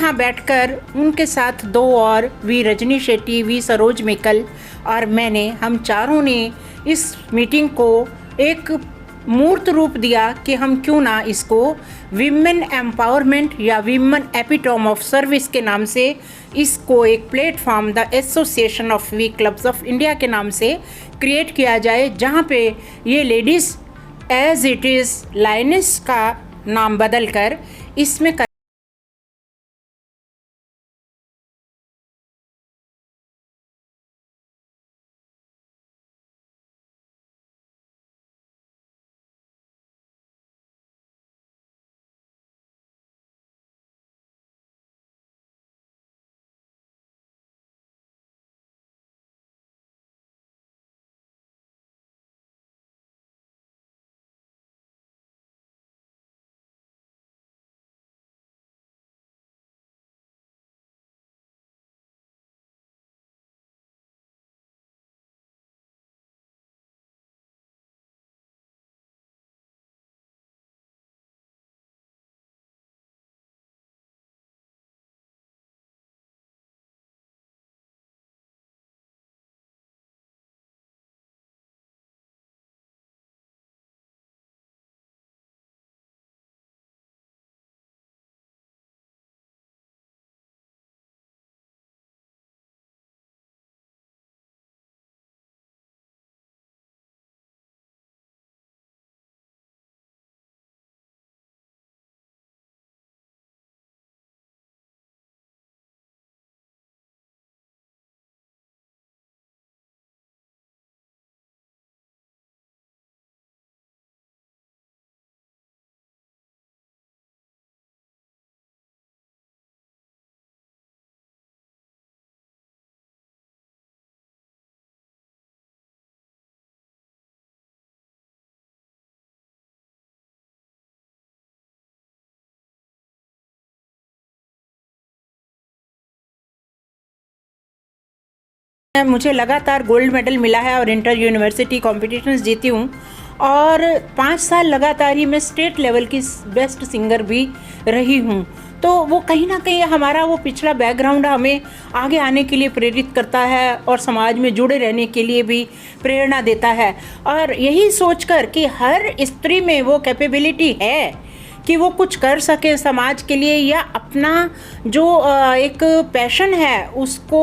वहाँ बैठकर उनके साथ दो और वी रजनी शेट्टी, वी सरोज मेकल और मैंने, हम चारों ने इस मीटिंग को एक मूर्त रूप दिया कि हम क्यों ना इसको विमेन एम्पावरमेंट या विमेन एपिटोम ऑफ सर्विस के नाम से इसको एक platform the association of V clubs of India के नाम से क्रिएट किया जाए, जहाँ पे ये ladies as it is lioness का नाम बदल कर इसमें मुझे लगातार गोल्ड मेडल मिला है और इंटर यूनिवर्सिटी कॉम्पिटिशन्स जीती हूँ और 5 साल लगातार ही मैं स्टेट लेवल की बेस्ट सिंगर भी रही हूँ। तो वो कहीं ना कहीं हमारा वो पिछला बैकग्राउंड हमें आगे आने के लिए प्रेरित करता है और समाज में जुड़े रहने के लिए भी प्रेरणा देता है। और यही सोचकर कि हर स्त्री में वो कैपेबिलिटी है कि वो कुछ कर सके समाज के लिए या अपना जो एक पैशन है उसको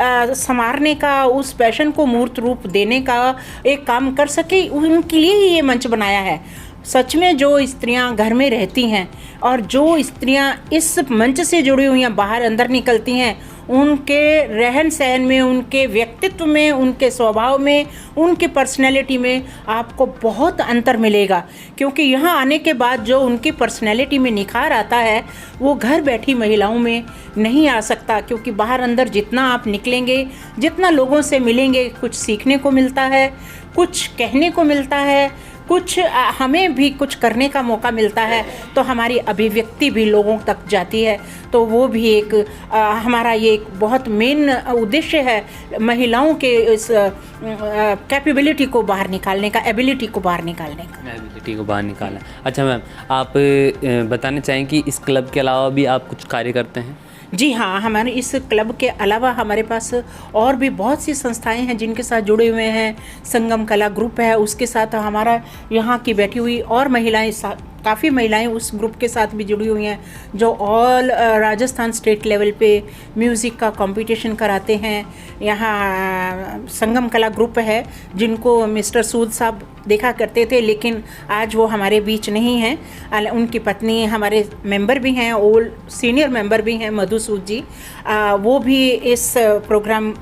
संवारने का, उस पैशन को मूर्त रूप देने का एक काम कर सके, उनके लिए ही ये मंच बनाया है। सच में जो स्त्रियां घर में रहती हैं और जो स्त्रियां इस मंच से जुड़ी हुई हैं, बाहर अंदर निकलती हैं, उनके रहन सहन में, उनके व्यक्तित्व में, उनके स्वभाव में, उनकी पर्सनैलिटी में आपको बहुत अंतर मिलेगा। क्योंकि यहाँ आने के बाद जो उनकी पर्सनैलिटी में निखार आता है वो घर बैठी महिलाओं में नहीं आ सकता। क्योंकि बाहर अंदर जितना आप निकलेंगे, जितना लोगों से मिलेंगे, कुछ सीखने को मिलता है, कुछ कहने को मिलता है, कुछ हमें भी कुछ करने का मौका मिलता है, तो हमारी अभिव्यक्ति भी लोगों तक जाती है। तो वो भी एक हमारा ये एक बहुत मेन उद्देश्य है, महिलाओं के इस कैपेबिलिटी को बाहर निकालने का, एबिलिटी को बाहर निकालना। अच्छा मैम, आप बताना चाहें कि इस क्लब के अलावा भी आप कुछ कार्य करते हैं? जी हाँ, हमारे इस क्लब के अलावा हमारे पास और भी बहुत सी संस्थाएं हैं जिनके साथ जुड़े हुए हैं। संगम कला ग्रुप है, उसके साथ हमारा यहाँ की बैठी हुई और महिलाएं, काफ़ी महिलाएं उस ग्रुप के साथ भी जुड़ी हुई हैं जो ऑल राजस्थान स्टेट लेवल पे म्यूज़िक का कंपटीशन कराते हैं। यहाँ संगम कला ग्रुप है जिनको मिस्टर सूद साहब देखा करते थे, लेकिन आज वो हमारे बीच नहीं हैं। उनकी पत्नी हमारे मेंबर भी हैं, ओल्ड सीनियर मेंबर भी हैं, मधु सूद जी। वो भी इस प्रोग्राम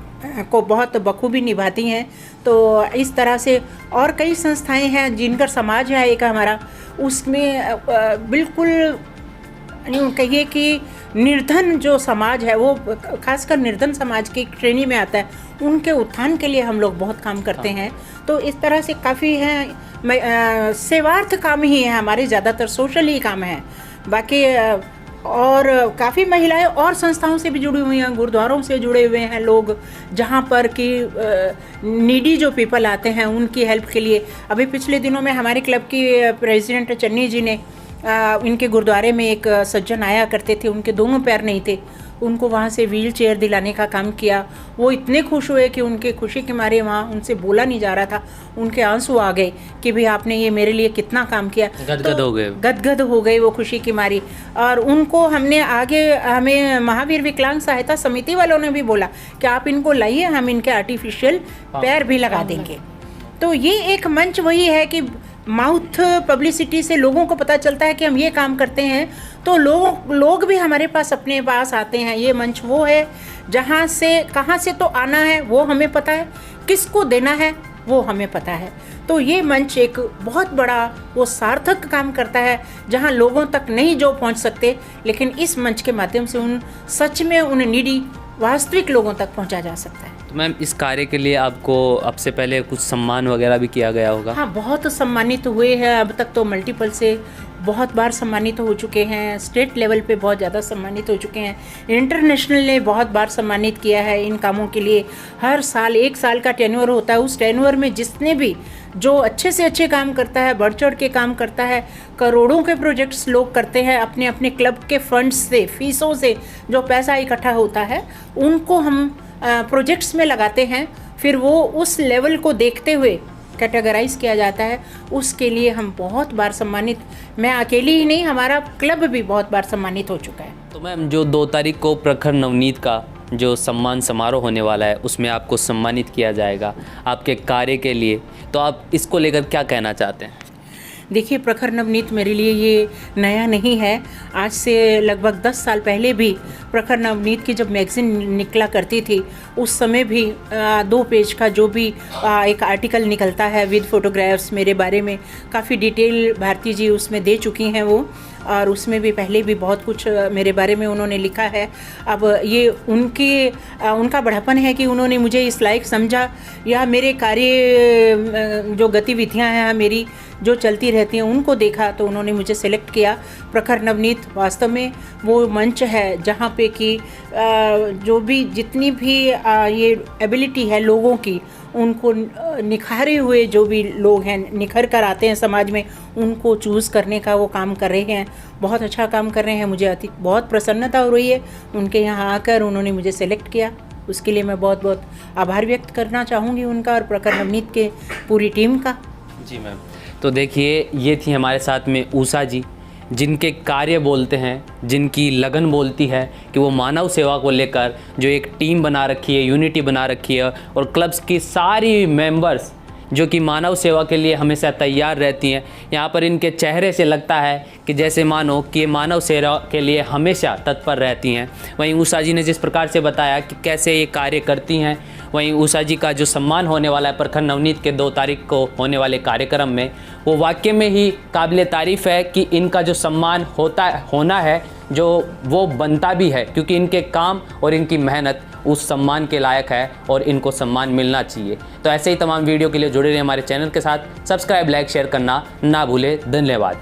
को बहुत बखूबी निभाती हैं। तो इस तरह से और कई संस्थाएं हैं जिनका समाज है एक हमारा, उसमें बिल्कुल कहिए कि निर्धन जो समाज है, वो खासकर निर्धन समाज की श्रेणी में आता है, उनके उत्थान के लिए हम लोग बहुत काम करते हैं। तो इस तरह से काफ़ी हैं, सेवार्थ काम ही है हमारे, ज़्यादातर सोशल ही काम है। बाकी और काफ़ी महिलाएं और संस्थाओं से भी जुड़ी हुई हैं, गुरुद्वारों से जुड़े हुए हैं लोग, जहां पर कि नीडी जो पीपल आते हैं उनकी हेल्प के लिए। अभी पिछले दिनों में हमारे क्लब की प्रेसिडेंट चन्नी जी ने इनके गुरुद्वारे में एक सज्जन आया करते थे, उनके दोनों पैर नहीं थे, उनको वहाँ से व्हील चेयर दिलाने का काम किया। वो इतने खुश हुए कि उनके खुशी के मारे वहाँ उनसे बोला नहीं जा रहा था, उनके आंसू आ गए कि भाई आपने ये मेरे लिए कितना काम किया। गदगद हो गए, गदगद हो गए वो खुशी की मारी। और उनको हमने आगे, हमें महावीर विकलांग सहायता समिति वालों ने भी बोला कि आप इनको लाइए, हम इनके आर्टिफिशियल पैर भी लगा देंगे। तो ये एक मंच वही है कि माउथ पब्लिसिटी से लोगों को पता चलता है कि हम ये काम करते हैं, तो लोग भी हमारे पास अपने पास आते हैं। ये मंच वो है जहाँ से, कहाँ से तो आना है वो हमें पता है, किसको देना है वो हमें पता है। तो ये मंच एक बहुत बड़ा वो सार्थक काम करता है, जहाँ लोगों तक नहीं जो पहुँच सकते, लेकिन इस मंच के माध्यम से उन सच में उन नीडी वास्तविक लोगों तक पहुँचा जा सकता है। तो मैम इस कार्य के लिए आपको अब से पहले कुछ सम्मान वगैरह भी किया गया होगा? हाँ, बहुत सम्मानित हुए हैं, अब तक तो मल्टीपल से बहुत बार सम्मानित हो चुके हैं, स्टेट लेवल पे बहुत ज़्यादा सम्मानित हो चुके हैं, इंटरनेशनल ने बहुत बार सम्मानित किया है इन कामों के लिए। हर साल 1 साल का टेन्योर होता है, उस टेन्योर में जिसने भी जो अच्छे से अच्छे काम करता है, बढ़ चढ़ के काम करता है, करोड़ों के प्रोजेक्ट्स लोग करते हैं अपने अपने क्लब के फंड्स से, फीसों से जो पैसा इकट्ठा होता है उनको हम प्रोजेक्ट्स में लगाते हैं। फिर वो उस लेवल को देखते हुए कैटेगराइज किया जाता है, उसके लिए हम बहुत बार सम्मानित, मैं अकेली ही नहीं, हमारा क्लब भी बहुत बार सम्मानित हो चुका है। तो मैम जो 2 तारीख को प्रखर नवनीत का जो सम्मान समारोह होने वाला है उसमें आपको सम्मानित किया जाएगा आपके कार्य के लिए, तो आप इसको लेकर क्या कहना चाहते हैं? देखिए, प्रखर नवनीत मेरे लिए ये नया नहीं है। आज से लगभग 10 साल पहले भी प्रखर नवनीत की जब मैगज़ीन निकला करती थी, उस समय भी 2 पेज का जो भी एक आर्टिकल निकलता है विद फोटोग्राफ्स मेरे बारे में, काफ़ी डिटेल भारती जी उसमें दे चुकी हैं वो, और उसमें भी पहले भी बहुत कुछ मेरे बारे में उन्होंने लिखा है। अब ये उनका बढ़ापन है कि उन्होंने मुझे इस लायक समझा, या मेरे कार्य जो गतिविधियां हैं मेरी जो चलती रहती हैं उनको देखा, तो उन्होंने मुझे सेलेक्ट किया। प्रखर नवनीत वास्तव में वो मंच है जहाँ पे कि जो भी जितनी भी ये एबिलिटी है लोगों की, उनको निखारे हुए जो भी लोग हैं, निखर कर आते हैं समाज में, उनको चूज़ करने का वो काम कर रहे हैं। बहुत अच्छा काम कर रहे हैं, मुझे बहुत प्रसन्नता हो रही है उनके यहाँ आकर, उन्होंने मुझे सेलेक्ट किया, उसके लिए मैं बहुत बहुत आभार व्यक्त करना चाहूँगी उनका और प्रखर नवनीत के पूरी टीम का। जी मैम, तो देखिए ये थी हमारे साथ में उषा जी, जिनके कार्य बोलते हैं, जिनकी लगन बोलती है कि वो मानव सेवा को लेकर जो एक टीम बना रखी है, यूनिटी बना रखी है, और क्लब्स की सारी मेंबर्स जो कि मानव सेवा के लिए हमेशा तैयार रहती हैं। यहाँ पर इनके चेहरे से लगता है कि जैसे मानो कि ये मानव सेवा के लिए हमेशा तत्पर रहती हैं। वहीं उषा जी ने जिस प्रकार से बताया कि कैसे ये कार्य करती हैं, वहीं उषा जी का जो सम्मान होने वाला है प्रखर नवनीत के 2 तारीख को होने वाले कार्यक्रम में, वो वाकई में ही काबिल तारीफ़ है कि इनका जो सम्मान होना है जो वो बनता भी है, क्योंकि इनके काम और इनकी मेहनत उस सम्मान के लायक है और इनको सम्मान मिलना चाहिए। तो ऐसे ही तमाम वीडियो के लिए जुड़े रहिए हमारे चैनल के साथ। सब्सक्राइब, लाइक, शेयर करना ना भूलें। धन्यवाद।